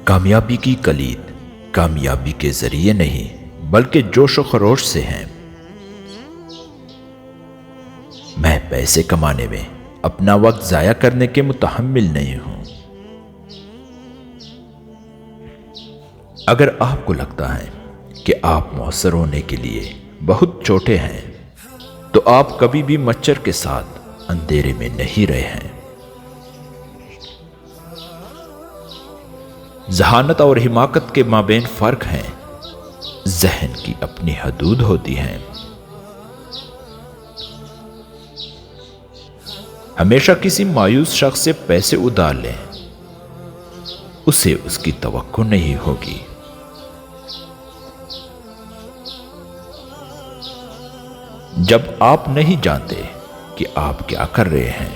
کامیابی کی کلید کامیابی کے ذریعے نہیں بلکہ جوش و خروش سے ہیں۔ میں پیسے کمانے میں اپنا وقت ضائع کرنے کے متحمل نہیں ہوں۔ اگر آپ کو لگتا ہے کہ آپ مؤثر ہونے کے لیے بہت چھوٹے ہیں تو آپ کبھی بھی مچھر کے ساتھ اندھیرے میں نہیں رہے ہیں۔ ذہانت اور حماقت کے مابین فرق ہے۔ ذہن کی اپنی حدود ہوتی ہیں۔ ہمیشہ کسی مایوس شخص سے پیسے ادھار لیں، اسے اس کی توقع نہیں ہوگی۔ جب آپ نہیں جانتے کہ آپ کیا کر رہے ہیں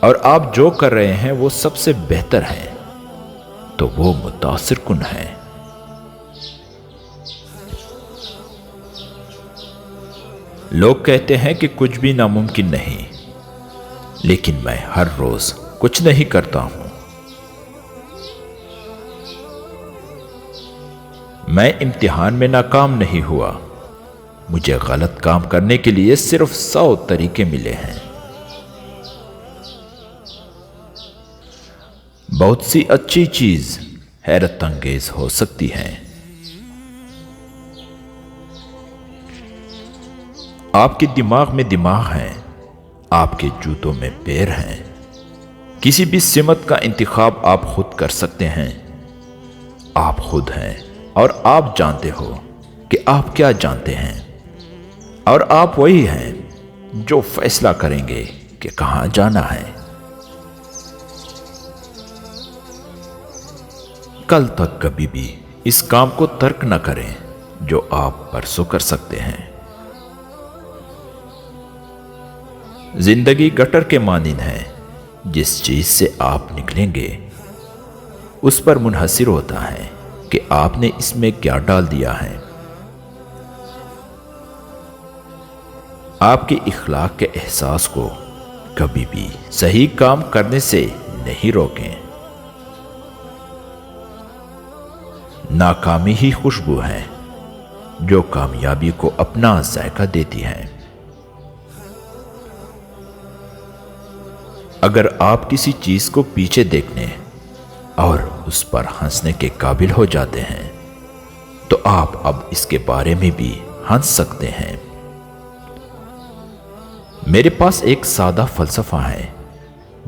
اور آپ جو کر رہے ہیں وہ سب سے بہتر ہے تو وہ متاثر کن ہے۔ لوگ کہتے ہیں کہ کچھ بھی ناممکن نہیں، لیکن میں ہر روز کچھ نہیں کرتا ہوں۔ میں امتحان میں ناکام نہیں ہوا، مجھے غلط کام کرنے کے لیے صرف 100 طریقے ملے ہیں۔ بہت سی اچھی چیز حیرت انگیز ہو سکتی ہیں۔ آپ کے دماغ میں دماغ ہے، آپ کے جوتوں میں پیر ہیں۔ کسی بھی سمت کا انتخاب آپ خود کر سکتے ہیں۔ آپ خود ہیں اور آپ جانتے ہو کہ آپ کیا جانتے ہیں، اور آپ وہی ہیں جو فیصلہ کریں گے کہ کہاں جانا ہے۔ کل تک کبھی بھی اس کام کو ترک نہ کریں جو آپ پرسوں کر سکتے ہیں۔ زندگی گٹر کے مانند ہے، جس چیز سے آپ نکلیں گے اس پر منحصر ہوتا ہے کہ آپ نے اس میں کیا ڈال دیا ہے۔ آپ کے اخلاق کے احساس کو کبھی بھی صحیح کام کرنے سے نہیں روکیں۔ ناکامی ہی خوشبو ہے جو کامیابی کو اپنا ذائقہ دیتی ہے۔ اگر آپ کسی چیز کو پیچھے دیکھنے اور اس پر ہنسنے کے قابل ہو جاتے ہیں تو آپ اب اس کے بارے میں بھی ہنس سکتے ہیں۔ میرے پاس ایک سادہ فلسفہ ہے،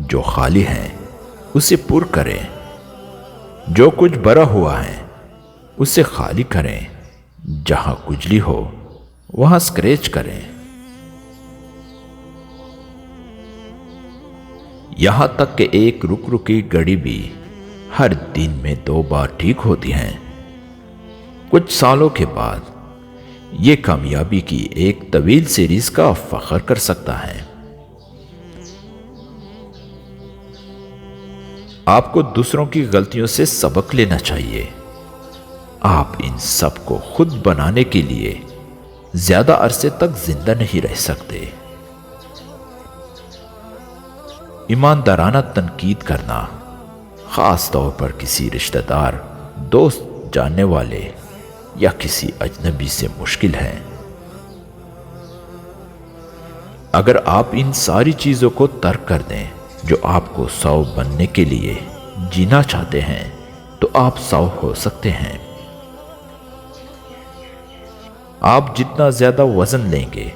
جو خالی ہے اسے پر کریں، جو کچھ بھرا ہوا ہے اسے خالی کریں، جہاں کجلی ہو وہاں اسکریچ کریں۔ یہاں تک کہ ایک رک رکی گھڑی بھی ہر دن میں 2 بار ٹھیک ہوتی ہے۔ کچھ سالوں کے بعد یہ کامیابی کی ایک طویل سیریز کا فخر کر سکتا ہے۔ آپ کو دوسروں کی غلطیوں سے سبق لینا چاہیے۔ آپ ان سب کو خود بنانے کے لیے زیادہ عرصے تک زندہ نہیں رہ سکتے۔ ایماندارانہ تنقید کرنا، خاص طور پر کسی رشتہ دار، دوست، جاننے والے یا کسی اجنبی سے مشکل ہے۔ اگر آپ ان ساری چیزوں کو ترک کر دیں جو آپ کو 100 بننے کے لیے جینا چاہتے ہیں تو آپ 100 ہو سکتے ہیں۔ آپ جتنا زیادہ وزن لیں گے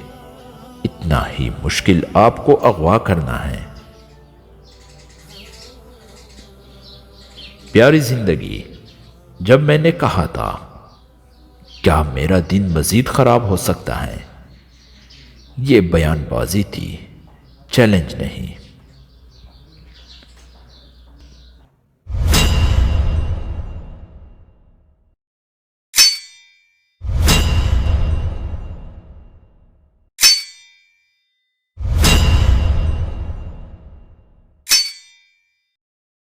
اتنا ہی مشکل آپ کو اغوا کرنا ہے۔ پیاری زندگی، جب میں نے کہا تھا کیا میرا دن مزید خراب ہو سکتا ہے، یہ بیان بازی تھی، چیلنج نہیں۔